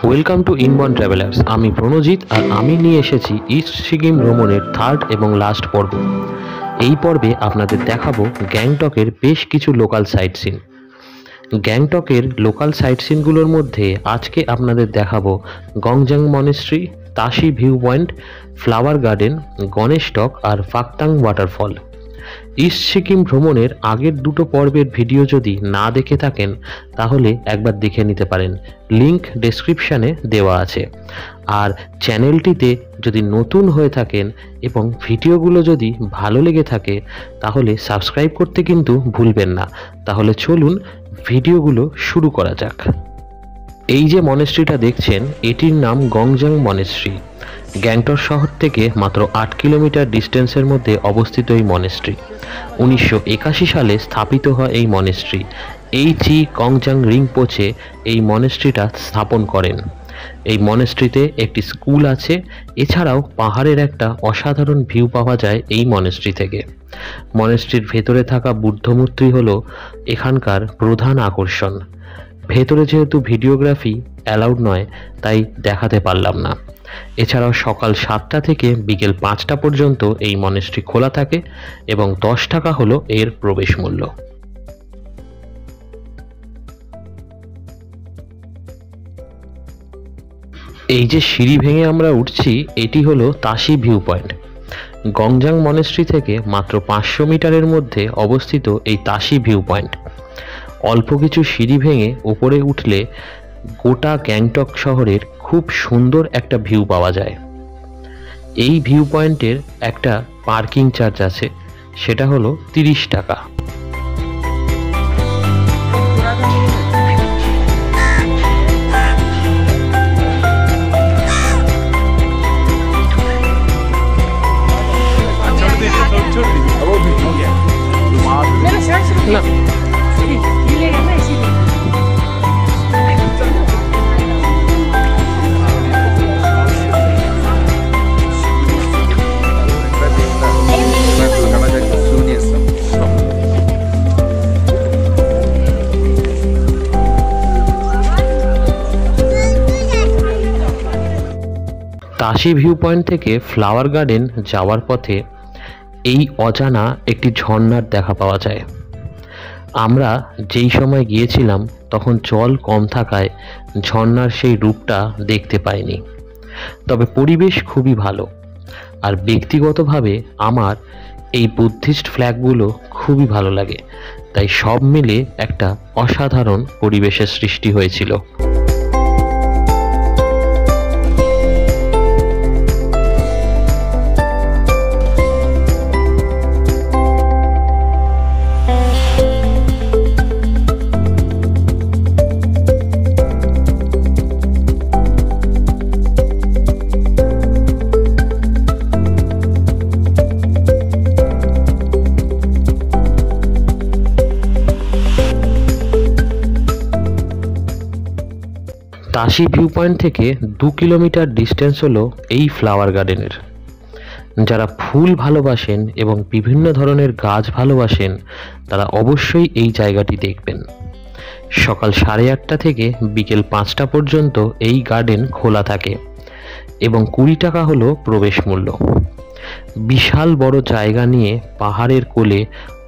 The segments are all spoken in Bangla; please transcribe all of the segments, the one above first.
Welcome to inborn travellers. আমি প্রণজিৎ আর আমি নিয়ে এসেছি ইস্ট সিকিম ভ্রমণের থার্ড এবং লাস্ট পর্ব। এই পর্বে আপনাদের দেখাবো গ্যাংটকের বেশ কিছু লোকাল সাইট সিন। গ্যাংটকের লোকাল সাইট সিনগুলোর মধ্যে আজকে আপনাদের দেখাবো Gonjang monastery, Tashi view point, flower garden, Ganesh Tok আর ফাকতাং ওয়াটারফল। ইস্ট সিকিম ভ্রমণের আগের দুটো পর্বের ভিডিও যদি না দেখে থাকেন তাহলে একবার দেখে নিতে পারেন, লিংক ডেসক্রিপশানে দেওয়া আছে। আর চ্যানেলটিতে যদি নতুন হয়ে থাকেন এবং ভিডিওগুলো যদি ভালো লেগে থাকে তাহলে সাবস্ক্রাইব করতে কিন্তু ভুলবেন না। তাহলে চলুন ভিডিওগুলো শুরু করা যাক। এই যে মনেস্ট্রিটা দেখছেন এটির নাম গংজাং মনেস্ট্রি। গ্যাংটক শহর থেকে মাত্র 8 কিলোমিটার ডিস্টেন্সের মধ্যে অবস্থিত এই মনেস্ট্রি। 1981 সালে স্থাপিত হয় এই মনেস্ট্রি। এইচই কংজাং রিংপোচে এই মনেস্ট্রিটা স্থাপন করেন। এই মনেস্ট্রিতে একটি স্কুল আছে, এছাড়াও পাহাড়ের একটা অসাধারণ ভিউ পাওয়া যায় এই মনেস্ট্রি থেকে। মনেস্ট্রির ভেতরে থাকা বুদ্ধ মূর্তি হলো এখানকার প্রধান আকর্ষণ। ভেতরে যেহেতু ভিডিওগ্রাফি অ্যালাউড নয় তাই দেখাতে পারলাম না। এছাড়াও সকাল 7টা থেকে বিকেল 5টা পর্যন্ত এই মনেস্ট্রি খোলা থাকে এবং 10 টাকা হলো এর প্রবেশ মূল্য। এই যে সিঁড়ি ভেঙে আমরা উঠছি এটি হলো তাশি ভিউ পয়েন্ট। গংজাং মনেস্ট্রি থেকে মাত্র 500 মিটারের মধ্যে অবস্থিত এই তাশি ভিউ পয়েন্ট। অল্প কিছু সিঁড়ি ভেঙে উপরে উঠলে গোটা গ্যাংটক শহরের খুব সুন্দর একটা ভিউ পাওয়া যায়। এই ভিউ পয়েন্টের একটা পার্কিং চার্জ আছে, সেটা হলো 30 টাকা। না তাশি ভিউ পয়েন্ট থেকে ফ্লাওয়ার গার্ডেন যাওয়ার পথে এই অজানা একটি ঝর্ণার দেখা পাওয়া যায়। আমরা যেই সময় গিয়েছিলাম তখন জল কম থাকায় ঝর্ণার সেই রূপটা দেখতে পাইনি, তবে পরিবেশ খুবই ভালো। আর ব্যক্তিগতভাবে আমার এই বুদ্ধিস্ট ফ্ল্যাগগুলো খুবই ভালো লাগে, তাই সব মিলে একটা অসাধারণ পরিবেশের সৃষ্টি হয়েছিল। তাশি ভিউ পয়েন্ট থেকে 2 কিলোমিটার ডিস্টেন্স হলো এই ফ্লাওয়ার গার্ডেনের। যারা ফুল ভালোবাসেন এবং বিভিন্ন ধরনের গাছ ভালোবাসেন তারা অবশ্যই এই জায়গাটি দেখবেন। সকাল 8:30 থেকে বিকেল 5টা পর্যন্ত এই গার্ডেন খোলা থাকে এবং 20 টাকা হলো প্রবেশ মূল্য। বিশাল বড় জায়গা নিয়ে পাহাড়ের কোলে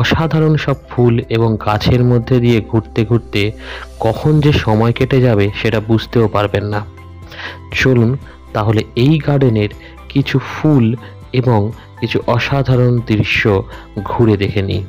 অসাধারণ সব ফুল এবং গাছের মধ্যে দিয়ে ঘুরতে ঘুরতে কখন যে সময় কেটে যাবে সেটা বুঝতেও পারবেন না। চলুন তাহলে এই গার্ডেনের কিছু ফুল এবং কিছু অসাধারণ দৃশ্য ঘুরে দেখে নিই।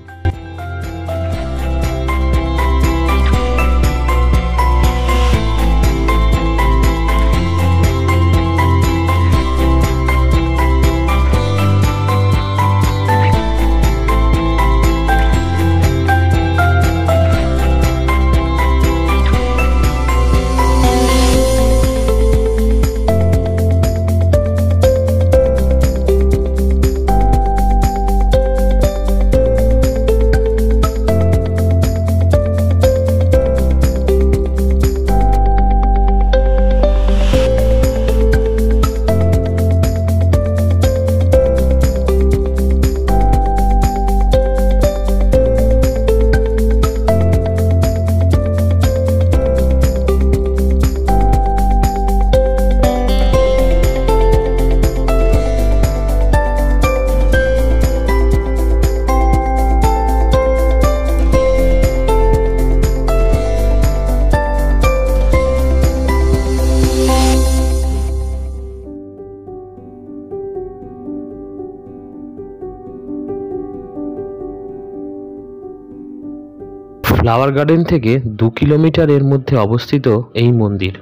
ফ্লাওয়ার গার্ডেন থেকে 2 কিলোমিটারের মধ্যে অবস্থিত এই মন্দির।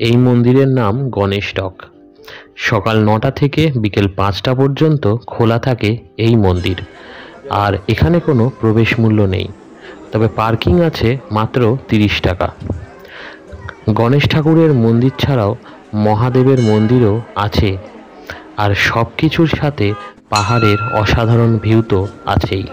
এই মন্দিরের নাম গণেশ টক। সকাল 9টা থেকে বিকেল 5টা পর্যন্ত খোলা থাকে এই মন্দির, আর এখানে কোনো প্রবেশ মূল্য নেই, তবে পার্কিং আছে মাত্র 30 টাকা। গণেশ ঠাকুরের মন্দির ছাড়াও মহাদেবের মন্দিরও আছে, আর সব কিছুর সাথে পাহাড়ের অসাধারণ ভিউ তো আছেই।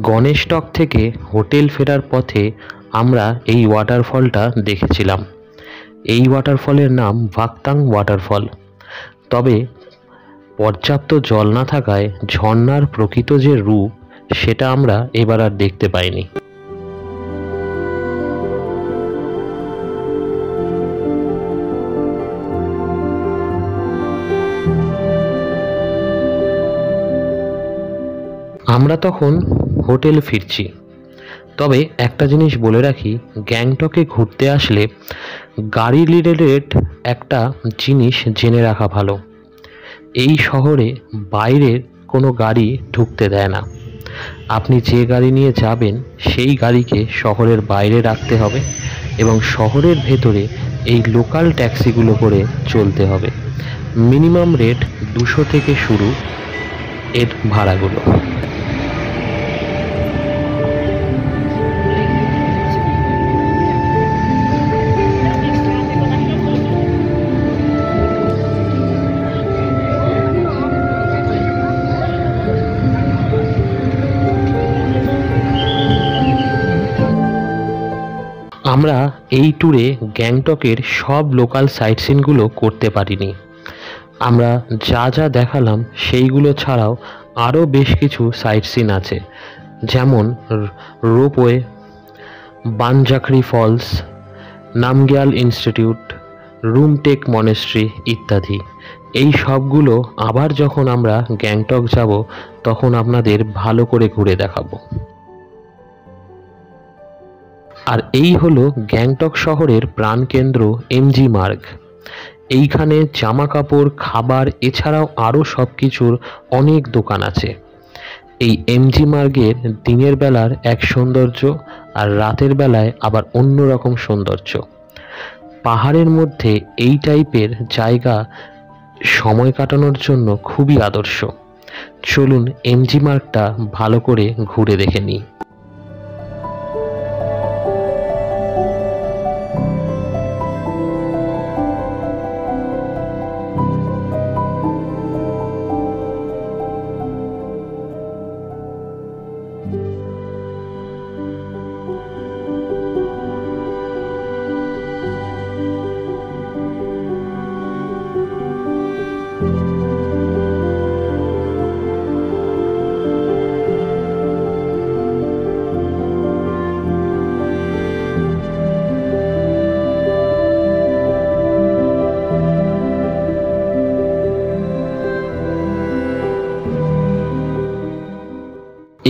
গণেশ টক থেকে হোটেল ফেরার পথে আমরা এই ওয়াটারফলটা দেখেছিলাম। এই ওয়াটারফলের নাম ভাক্তাং ওয়াটারফল। তবে পর্যাপ্ত জল না থাকায় ঝর্ণার প্রকৃত যে রূপ সেটা আমরা এবার আর দেখতে পাইনি। আমরা তখন হোটেল ফিরছি। তবে একটা জিনিস বলে রাখি, গ্যাংটকে ঘুরতে আসলে গাড়ি রিলেটেড একটা জিনিস জেনে রাখা ভালো। এই শহরে বাইরের কোনো গাড়ি ঢুকতে দেয় না। আপনি যে গাড়ি নিয়ে যাবেন সেই গাড়িকে শহরের বাইরে রাখতে হবে এবং শহরের ভেতরে এই লোকাল ট্যাক্সিগুলো করে চলতে হবে। মিনিমাম রেট 200 থেকে শুরু এর ভাড়াগুলো। আমরা এই ট্যুরে গ্যাংটকের সব লোকাল সাইট সিনগুলো করতে পারিনি। আমরা যা যা দেখালাম সেইগুলো ছাড়াও আরও বেশ কিছু সাইট সিন আছে, যেমন ropeway, Banjhakri falls, Namgyal institute, Rumtek monastery ইত্যাদি। এই সবগুলো আবার যখন আমরা গ্যাংটক যাব তখন আপনাদের ভালো করে ঘুরে দেখাবো। আর এই হলো গ্যাংটক শহরের প্রাণকেন্দ্র এমজি মার্গ। এইখানে জামা কাপড়, খাবার এছাড়াও আরও সব কিছুর অনেক দোকান আছে। এই এমজি মার্গের দিনের বেলার এক সৌন্দর্য আর রাতের বেলায় আবার অন্য রকম সৌন্দর্য। পাহাড়ের মধ্যে এই টাইপের জায়গা সময় কাটানোর জন্য খুবই আদর্শ। চলুন এমজি মার্গটা ভালো করে ঘুরে দেখে নিই।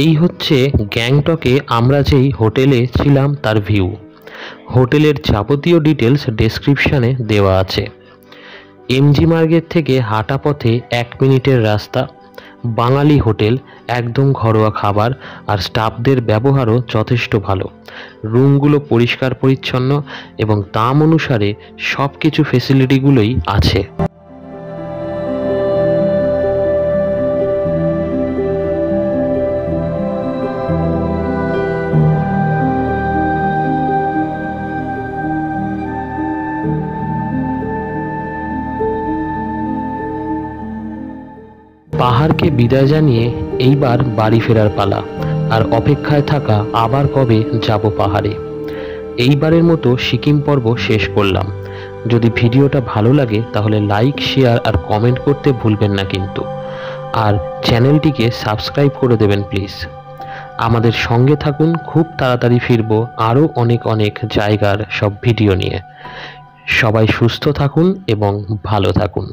এই হচ্ছে গ্যাংটকে আমরা যেই হোটেলে ছিলাম তার ভিউ। হোটেলের যাবতীয় ডিটেলস ডেসক্রিপশানে দেওয়া আছে। এমজি মার্গের থেকে হাঁটা পথে 1 মিনিটের রাস্তা। বাঙালি হোটেল, একদম ঘরোয়া খাবার আর স্টাফদের ব্যবহারও যথেষ্ট ভালো। রুমগুলো পরিষ্কার পরিচ্ছন্ন এবং দাম অনুসারে সব কিছু ফেসিলিটিগুলোই আছে। পাহাড়কে বিদায় জানিয়ে এইবার বাড়ি ফেরার পালা, আর অপেক্ষায় থাকা আবার কবে যাব পাহাড়ে। এইবারের মতো সিকিম পর্ব শেষ করলাম। যদি ভিডিওটা ভালো লাগে তাহলে লাইক, শেয়ার আর কমেন্ট করতে ভুলবেন না কিন্তু। আর চ্যানেলটিকে সাবস্ক্রাইব করে দেবেন প্লিজ। আমাদের সঙ্গে থাকুন, খুব তাড়াতাড়ি ফিরবো আরও অনেক অনেক জায়গার সব ভিডিও নিয়ে। সবাই সুস্থ থাকুন এবং ভালো থাকুন।